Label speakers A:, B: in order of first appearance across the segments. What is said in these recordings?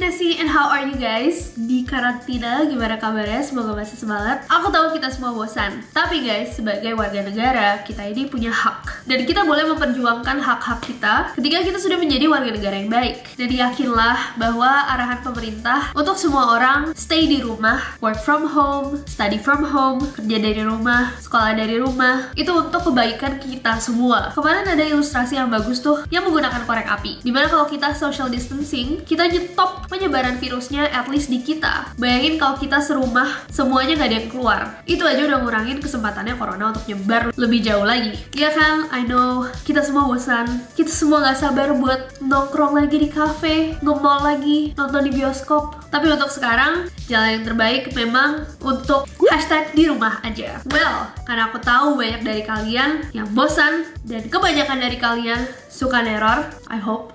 A: it's Nessie and how are you guys? Di karantina gimana kabarnya? Semoga masih semangat. Aku tahu kita semua bosan. Tapi guys, sebagai warga negara, kita ini punya hak. Dan kita boleh memperjuangkan hak-hak kita ketika kita sudah menjadi warga negara yang baik. Dan yakinlah bahwa arahan pemerintah untuk semua orang stay di rumah, work from home, study from home, kerja dari rumah, sekolah dari rumah, itu untuk kebaikan kita semua. Kemarin ada ilustrasi yang bagus tuh yang menggunakan korek api. Dimana kalau kita social distancing, kita nyetop penyebaran virusnya at least di kita. Bayangin kalau kita serumah semuanya nggak ada yang keluar, itu aja udah ngurangin kesempatannya corona untuk nyebar lebih jauh lagi. Ya kan, I know kita semua bosan, kita semua nggak sabar buat nongkrong lagi di cafe, nge-mall lagi, nonton di bioskop. Tapi untuk sekarang, jalan yang terbaik memang untuk hashtag di rumah aja. Well, karena aku tahu banyak dari kalian yang bosan dan kebanyakan dari kalian suka neror, I hope.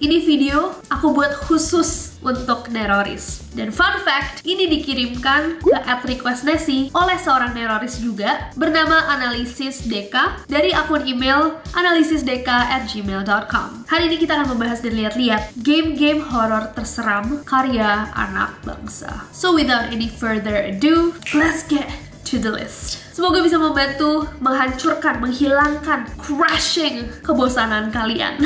A: Ini video aku buat khusus untuk neroris. Dan fun fact, ini dikirimkan ke @requestnessie oleh seorang neroris juga bernama Analisis Deka dari akun email analisisdeka@gmail.com. Hari ini kita akan membahas dan lihat-lihat game-game horor terseram karya anak bangsa. So without any further ado, let's get to the list. Semoga bisa membantu menghancurkan, menghilangkan, crushing kebosanan kalian.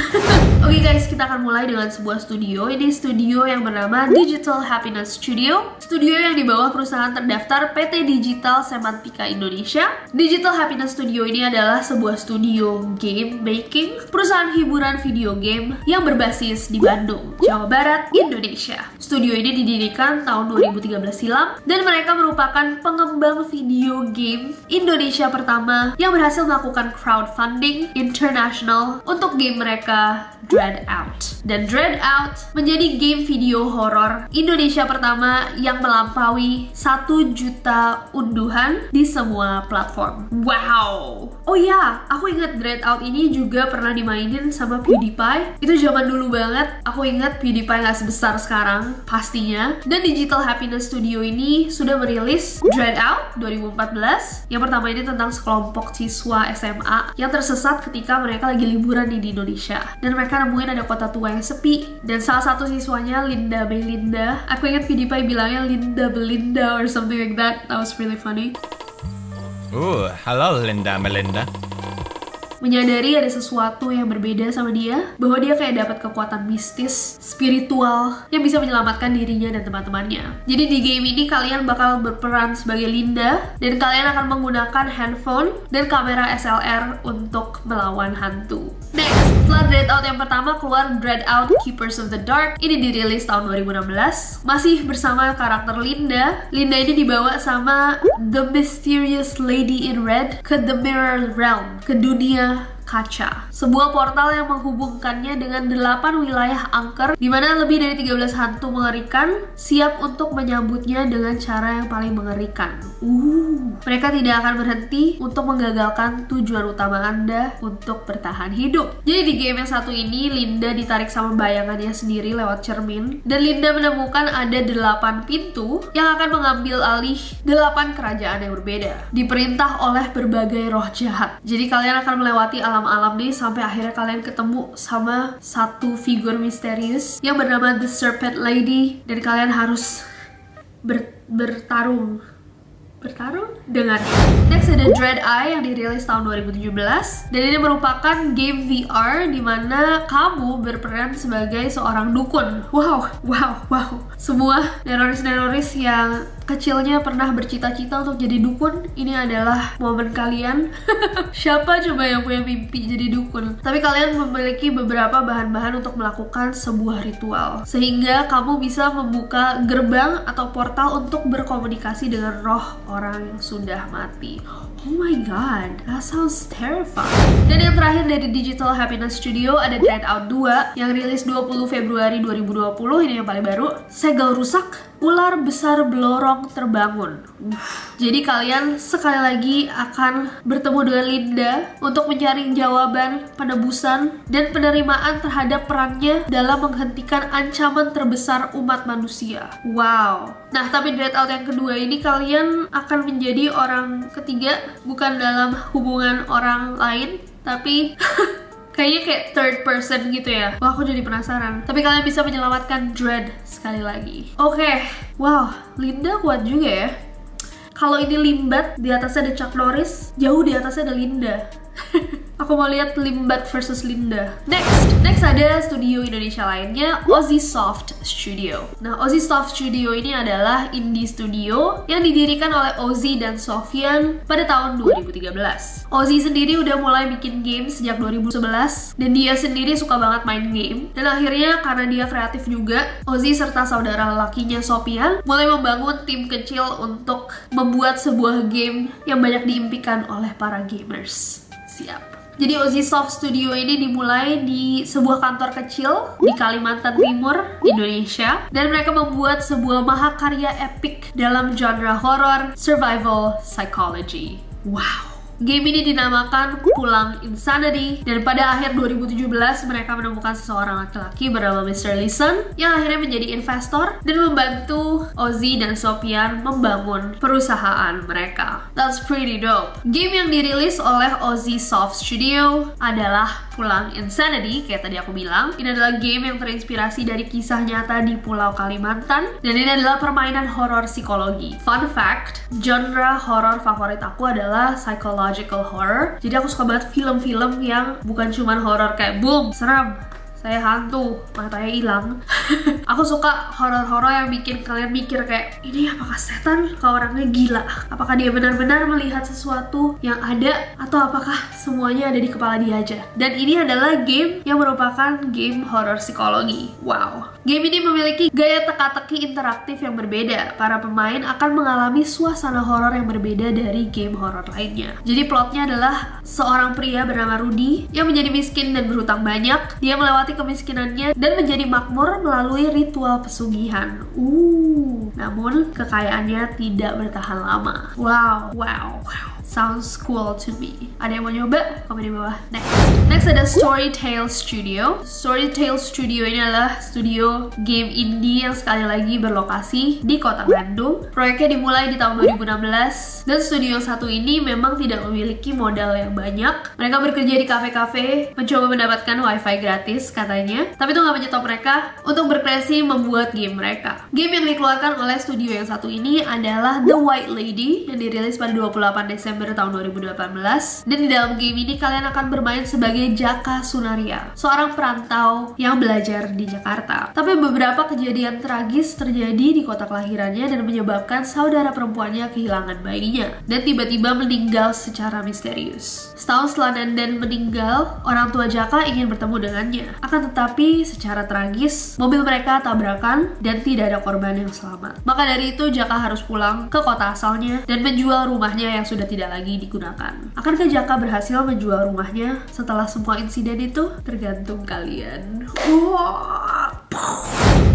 A: Oke guys, kita akan mulai dengan sebuah studio. Ini studio yang bernama Digital Happiness Studio. Studio yang di bawah perusahaan terdaftar PT Digital Semantika Indonesia. Digital Happiness Studio ini adalah sebuah studio game making, perusahaan hiburan video game yang berbasis di Bandung, Jawa Barat, Indonesia. Studio ini didirikan tahun 2013 silam dan mereka merupakan pengembang video game Indonesia pertama yang berhasil melakukan crowdfunding internasional untuk game mereka Dread Out. Dan Dread Out menjadi game video horor Indonesia pertama yang melampaui 1 juta unduhan di semua platform. Wow! Oh ya, aku ingat Dread Out ini juga pernah dimainin sama PewDiePie. Itu zaman dulu banget. Aku ingat PewDiePie nggak sebesar sekarang, pastinya. Dan Digital Happiness Studio ini sudah merilis Dread Out 2014. Yang pertama ini tentang sekelompok siswa SMA yang tersesat ketika mereka lagi liburan di Indonesia. Dan mereka nemuin ada kota tua yang sepi. Dan salah satu siswanya Linda Belinda. Aku ingat PewDiePie bilangnya Linda Belinda or something like that. That was really funny.
B: Halo Linda Melinda.
A: Menyadari ada sesuatu yang berbeda sama dia, bahwa dia kayak dapat kekuatan mistis, spiritual yang bisa menyelamatkan dirinya dan teman-temannya. Jadi di game ini kalian bakal berperan sebagai Linda dan kalian akan menggunakan handphone dan kamera SLR untuk melawan hantu. Next, setelah Dread Out yang pertama keluar Dread Out Keepers of the Dark. Ini dirilis tahun 2016, masih bersama karakter Linda. Linda ini dibawa sama The Mysterious Lady in Red ke The Mirror Realm, ke dunia kaca, sebuah portal yang menghubungkannya dengan 8 wilayah angker di mana lebih dari 13 hantu mengerikan siap untuk menyambutnya dengan cara yang paling mengerikan. Mereka tidak akan berhenti untuk menggagalkan tujuan utama Anda untuk bertahan hidup. Jadi di game yang satu ini Linda ditarik sama bayangannya sendiri lewat cermin dan Linda menemukan ada 8 pintu yang akan mengambil alih 8 kerajaan yang berbeda, diperintah oleh berbagai roh jahat. Jadi kalian akan melewati alam-alam nih sampai akhirnya kalian ketemu sama satu figur misterius yang bernama The Serpent Lady dan kalian harus bertarung dengan. Next ada Dread Eye yang dirilis tahun 2017 dan ini merupakan game VR di mana kamu berperan sebagai seorang dukun. Wow. Semua neroris yang kecilnya pernah bercita-cita untuk jadi dukun, ini adalah momen kalian. Siapa coba yang punya mimpi jadi dukun? Tapi kalian memiliki beberapa bahan-bahan untuk melakukan sebuah ritual sehingga kamu bisa membuka gerbang atau portal untuk berkomunikasi dengan roh orang yang sudah mati. Oh my god, that sounds terrifying. Dan yang terakhir dari Digital Happiness Studio ada Dread Out 2 yang rilis 20 Februari 2020. Ini yang paling baru. Segel rusak, ular besar belorong terbangun. Jadi kalian sekali lagi akan bertemu dengan Linda untuk mencari jawaban, penebusan, dan penerimaan terhadap perannya dalam menghentikan ancaman terbesar umat manusia. Wow. Nah, tapi Dread Out yang kedua ini kalian akan menjadi orang ketiga, bukan dalam hubungan orang lain, tapi Kayaknya kayak third person gitu ya. Wah, aku jadi penasaran. Tapi kalian bisa menyelamatkan Dread sekali lagi. Oke. Wow, Linda kuat juga ya. Kalau ini Limbat, di atasnya ada Chuck Norris, jauh di atasnya ada Linda. Aku mau lihat Limbat versus Linda. Next ada studio Indonesia lainnya, Ozzy Soft Studio. Nah, Ozzy Soft Studio ini adalah indie studio yang didirikan oleh Ozzy dan Sofyan pada tahun 2013. Ozzy sendiri udah mulai bikin game sejak 2011 dan dia sendiri suka banget main game. Dan akhirnya karena dia kreatif juga, Ozzy serta saudara lelakinya Sofyan mulai membangun tim kecil untuk membuat sebuah game yang banyak diimpikan oleh para gamers. Siap. Jadi Ozzy Soft Studio ini dimulai di sebuah kantor kecil di Kalimantan Timur, Indonesia, dan mereka membuat sebuah mahakarya epik dalam genre horror survival psychology. Wow. Game ini dinamakan Pulang Insanity, dan pada akhir 2017 mereka menemukan seseorang laki-laki bernama Mr. Listen yang akhirnya menjadi investor dan membantu Ozzy dan Sofyan membangun perusahaan mereka. That's pretty dope. Game yang dirilis oleh Ozzy Soft Studio adalah Pulang Insanity, kayak tadi aku bilang. Ini adalah game yang terinspirasi dari kisah nyata di Pulau Kalimantan, dan ini adalah permainan horor psikologi. Fun fact, genre horor favorit aku adalah psychological horror. Jadi aku suka banget film-film yang bukan cuman horor kayak boom, seram, saya hantu, matanya hilang. Aku suka horor-horor yang bikin kalian mikir kayak, ini apakah setan? Kalau orangnya gila? Apakah dia benar-benar melihat sesuatu yang ada? Atau apakah semuanya ada di kepala dia aja? Dan ini adalah game yang merupakan game horor psikologi. Wow. Game ini memiliki gaya teka-teki interaktif yang berbeda. Para pemain akan mengalami suasana horor yang berbeda dari game horor lainnya. Jadi plotnya adalah seorang pria bernama Rudy yang menjadi miskin dan berhutang banyak. Dia melewati kemiskinannya dan menjadi makmur melalui ritual pesugihan. Namun kekayaannya tidak bertahan lama. Wow. Sounds cool to me. Ada yang mau nyoba? Komen di bawah. Next ada Storytale Studio. Storytale Studio ini adalah studio game indie yang sekali lagi berlokasi di kota Bandung. Proyeknya dimulai di tahun 2016 dan studio satu ini memang tidak memiliki modal yang banyak. Mereka bekerja di kafe-kafe, mencoba mendapatkan wifi gratis katanya. Tapi itu nggak menyetop mereka untuk berkreasi membuat game mereka. Game yang dikeluarkan oleh studio yang satu ini adalah The White Lady yang dirilis pada 28 Desember tahun 2018. Dan di dalam game ini kalian akan bermain sebagai Jaka Sunaria, seorang perantau yang belajar di Jakarta. Tapi beberapa kejadian tragis terjadi di kota kelahirannya dan menyebabkan saudara perempuannya kehilangan bayinya dan tiba-tiba meninggal secara misterius. Setahun setelah Dandan meninggal, orang tua Jaka ingin bertemu dengannya. Akan tetapi secara tragis, mobil mereka tabrakan dan tidak ada korban yang selamat. Maka dari itu Jaka harus pulang ke kota asalnya dan menjual rumahnya yang sudah tidak lagi digunakan. Akankah Jaka berhasil menjual rumahnya setelah semua insiden itu? Tergantung kalian.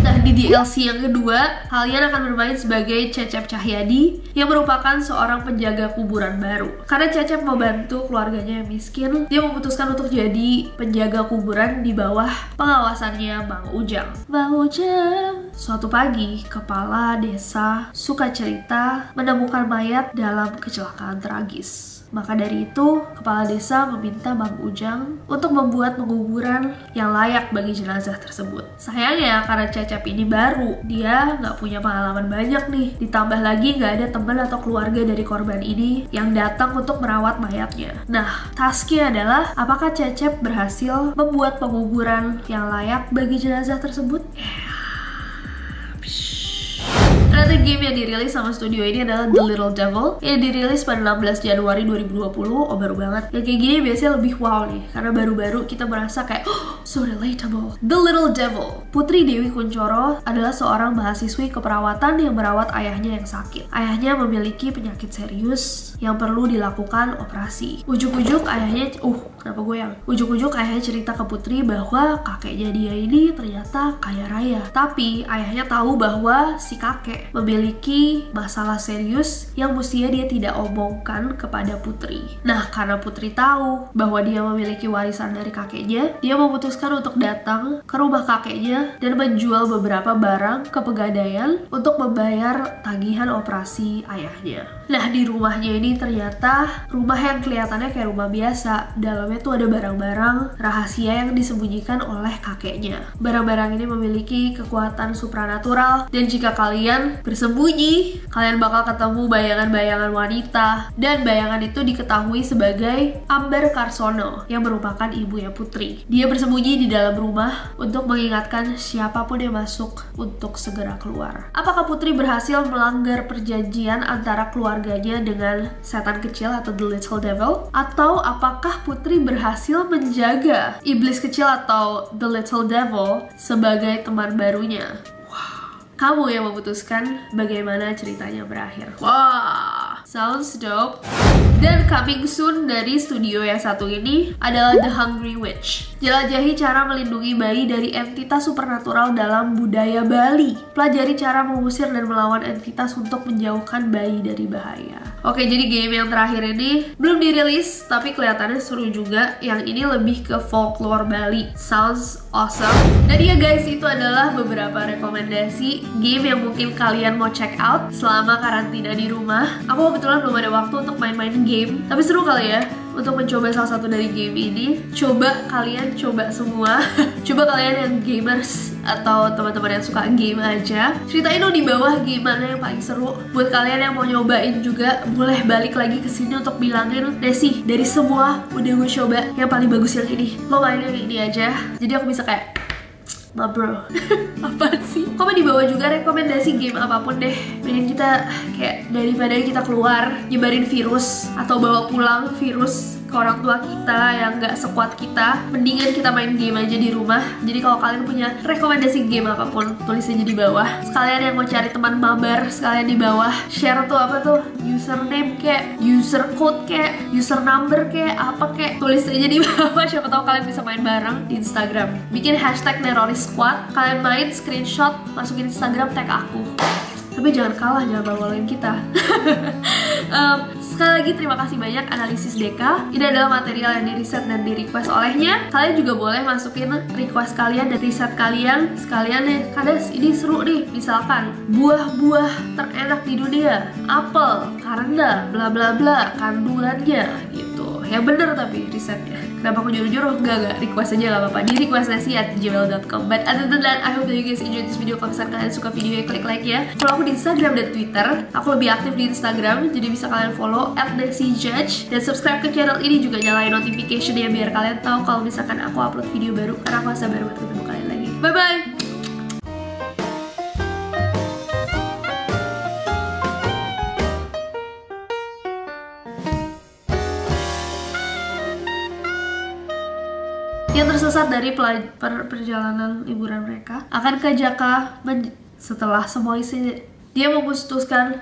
A: Nah, di DLC yang kedua, kalian akan bermain sebagai Cecep Cahyadi yang merupakan seorang penjaga kuburan baru. Karena Cecep mau bantu keluarganya yang miskin, dia memutuskan untuk jadi penjaga kuburan di bawah pengawasannya Bang Ujang. Bang Ujang. Suatu pagi, kepala desa Sukacerita menemukan mayat dalam kecelakaan tragis. Maka dari itu, kepala desa meminta Bang Ujang untuk membuat penguburan yang layak bagi jenazah tersebut. Sayangnya, karena Cecep ini baru, dia nggak punya pengalaman banyak nih. Ditambah lagi nggak ada teman atau keluarga dari korban ini yang datang untuk merawat mayatnya. Nah, tasknya adalah, apakah Cecep berhasil membuat penguburan yang layak bagi jenazah tersebut? Ternyata game yang dirilis sama studio ini adalah The Little Devil yang dirilis pada 16 Januari 2020. Baru banget. Yang kayak gini biasanya lebih wow nih, karena baru-baru kita merasa kayak so relatable. The Little Devil. Putri Dewi Kunchoro adalah seorang mahasiswi keperawatan yang merawat ayahnya yang sakit. Ayahnya memiliki penyakit serius yang perlu dilakukan operasi. Ujuk-ujuk ayahnya kenapa goyang? Ujuk-ujuk ayahnya cerita ke Putri bahwa kakeknya dia ini ternyata kaya raya. Tapi ayahnya tahu bahwa si kakek memiliki masalah serius yang mestinya dia tidak omongkan kepada Putri. Nah, karena Putri tahu bahwa dia memiliki warisan dari kakeknya, dia memutuskan untuk datang ke rumah kakeknya dan menjual beberapa barang ke pegadaian untuk membayar tagihan operasi ayahnya. Nah, di rumahnya ini ternyata rumah yang kelihatannya kayak rumah biasa. Dalamnya dalamnya tuh ada barang-barang rahasia yang disembunyikan oleh kakeknya. Barang-barang ini memiliki kekuatan supranatural, dan jika kalian bersembunyi, kalian bakal ketemu bayangan-bayangan wanita, dan bayangan itu diketahui sebagai Amber Carsono yang merupakan ibunya Putri. Dia bersembunyi di dalam rumah untuk mengingatkan siapapun yang masuk untuk segera keluar. Apakah Putri berhasil melanggar perjanjian antara keluarganya dengan setan kecil atau The Little Devil? Atau apakah Putri berhasil menjaga iblis kecil atau The Little Devil sebagai teman barunya? Kamu yang memutuskan bagaimana ceritanya berakhir. Wah, sounds dope. Dan coming soon dari studio yang satu ini adalah The Hungry Witch. Jelajahi cara melindungi bayi dari entitas supernatural dalam budaya Bali. Pelajari cara mengusir dan melawan entitas untuk menjauhkan bayi dari bahaya. Oke, jadi game yang terakhir ini belum dirilis, tapi kelihatannya seru juga. Yang ini lebih ke folklore Bali. Sounds awesome. Dan ya guys, itu adalah beberapa rekomendasi game yang mungkin kalian mau check out selama karantina di rumah. Aku kebetulan belum ada waktu untuk main-main game, tapi seru kali ya untuk mencoba salah satu dari game ini. Coba kalian coba semua. Coba kalian yang gamers atau teman-teman yang suka game aja, ceritain dong di bawah gimana yang paling seru. Buat kalian yang mau nyobain juga, boleh balik lagi ke sini untuk bilangin, Desi, dari semua udah gue coba, yang paling bagus yang ini, lo main yang ini aja. Jadi aku bisa kayak, ma bro, apaan sih? Komen di bawah juga rekomendasi game apapun deh. Mending kita kayak daripada kita keluar nyebarin virus atau bawa pulang virus ke orang tua kita yang nggak sekuat kita, mendingan kita main game aja di rumah. Jadi kalau kalian punya rekomendasi game apapun, tulis aja di bawah. Sekalian yang mau cari teman mabar, sekalian di bawah share tuh apa tuh, username kayak, user code kayak, user number kayak, apa kayak, tulis aja di bawah. Siapa tahu kalian bisa main bareng di Instagram. Bikin hashtag Neroris Squad, kalian main, screenshot, masukin Instagram, tag aku. Tapi jangan kalah, jangan bawa-bawain kita. Sekali lagi terima kasih banyak Analisis Deka. Ini adalah material yang di-reset dan di-request olehnya. Kalian juga boleh masukin request kalian dan riset kalian sekalian nih. Kades, ini seru nih. Misalkan buah-buah terenak di dunia, apel karena bla bla bla kandungannya gitu. Yang bener tapi risetnya. Kenapa aku juru-juru? Enggak, request aja gak apa-apa. Di requestnessy@gmail.com. But other than that, I hope that you guys enjoyed this video. Kalau misalkan kalian suka videonya, klik like ya. Follow aku di Instagram dan Twitter. Aku lebih aktif di Instagram, jadi bisa kalian follow @DesiJudge. Dan subscribe ke channel ini, juga nyalain notification-nya biar kalian tahu kalau misalkan aku upload video baru. Karena aku sabar buat ketemu kalian lagi. Bye-bye! Yang tersesat dari perjalanan liburan mereka akan ke Jaka setelah semua isi dia memutuskan